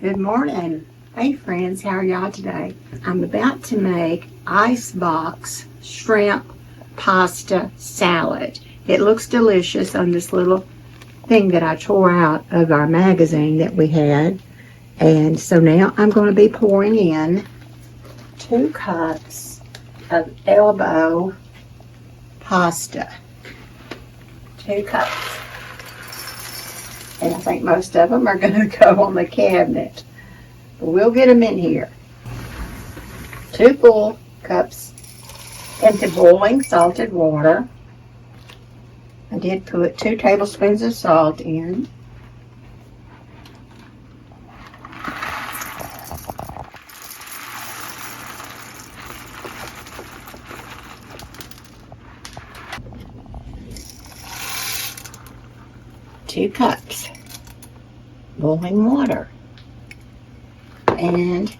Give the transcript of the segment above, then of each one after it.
Good morning. Hey friends, how are y'all today? I'm about to make icebox shrimp pasta salad. It looks delicious on this little thing that I tore out of our magazine that we had. And so now I'm going to be pouring in 2 cups of elbow pasta. 2 cups. And I think most of them are going to go on the cabinet. But we'll get them in here. 2 full cups into boiling salted water. I did put 2 tablespoons of salt in. Two cups boiling water, and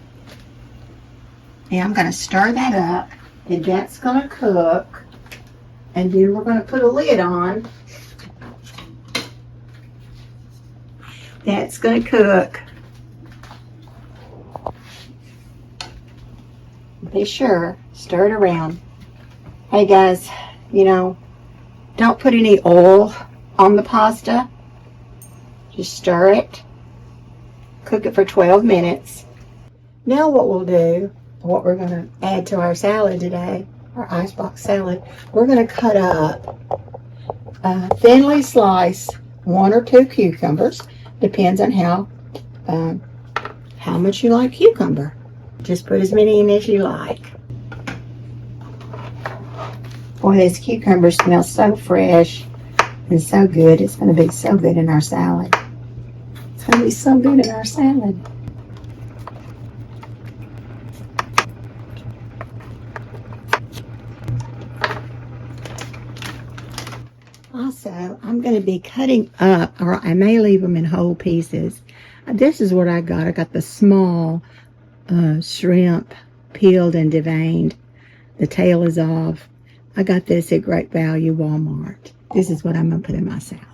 now I'm going to stir that up, and that's going to cook, and then we're going to put a lid on. That's going to cook. Be sure, stir it around. Hey guys, don't put any oil on the pasta. Just stir it, cook it for 12 minutes. Now what we'll do, what we're going to add to our salad today, our icebox salad, we're going to cut up, thinly slice 1 or 2 cucumbers. Depends on how much you like cucumber. Just put as many in as you like. Boy, this cucumber smells so fresh and so good. It's going to be so good in our salad. It's going to be so good in our salad. Also, I'm going to be cutting up, or I may leave them in whole pieces. This is what I got. I got the small shrimp, peeled and deveined. The tail is off. I got this at Great Value Walmart. This is what I'm going to put in my salad.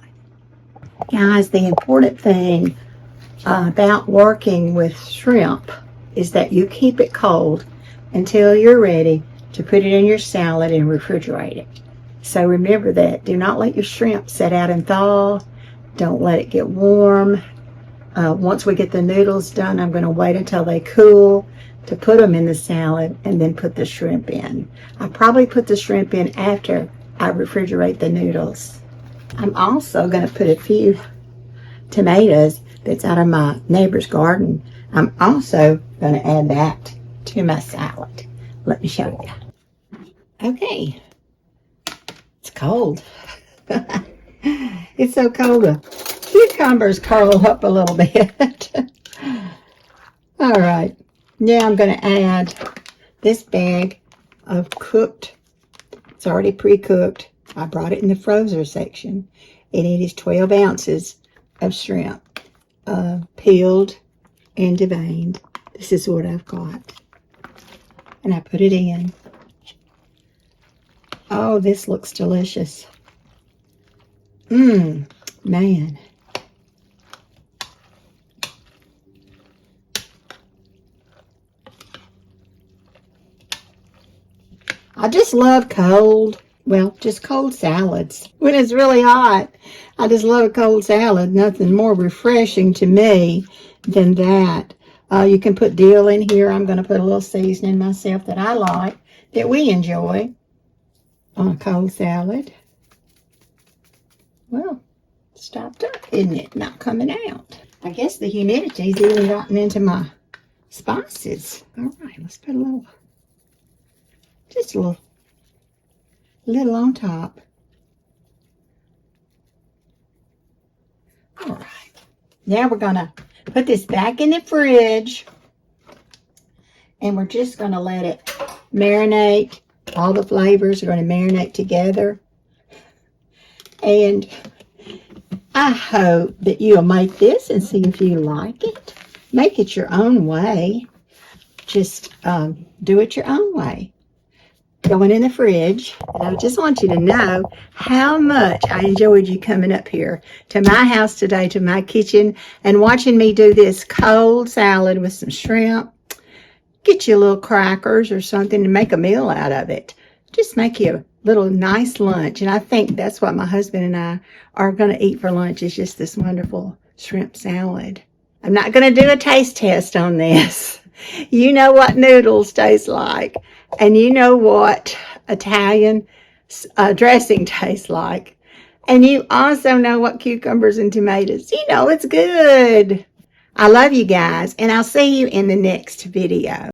Guys, the important thing about working with shrimp is that you keep it cold until you're ready to put it in your salad and refrigerate it. So remember that. Do not let your shrimp set out and thaw. Don't let it get warm. Once we get the noodles done, I'm going to wait until they cool to put them in the salad and then put the shrimp in. I probably put the shrimp in after I refrigerate the noodles. I'm also going to put a few tomatoes that's out of my neighbor's garden. I'm also going to add that to my salad. Let me show you. Okay. It's cold. It's so cold. The cucumbers curl up a little bit. All right. Now I'm going to add this bag of cooked. It's already pre-cooked. I brought it in the frozen section, and it is 12 ounces of shrimp, peeled and deveined. This is what I've got. And I put it in. Oh, this looks delicious. Man. I just love just cold salads. When it's really hot, I just love a cold salad. Nothing more refreshing to me than that. You can put dill in here. I'm going to put a little seasoning myself that I like, that we enjoy on a cold salad. Well, stopped up, isn't it? Not coming out. I guess the humidity's even gotten into my spices. All right, let's put just a little on top. All right. Now we're going to put this back in the fridge, and we're just going to let it marinate. All the flavors are going to marinate together. And I hope that you'll make this and see if you like it. Make it your own way. Just do it your own way. going in the fridge. And I just want you to know how much I enjoyed you coming up here to my house today, to my kitchen, and watching me do this cold salad with some shrimp. Get you little crackers or something to make a meal out of it. Just make you a little nice lunch. And I think that's what my husband and I are going to eat for lunch, is just this wonderful shrimp salad. I'm not going to do a taste test on this. You know what noodles taste like, and you know what Italian dressing tastes like, and you also know what cucumbers and tomatoes. You know it's good. I love you guys, and I'll see you in the next video.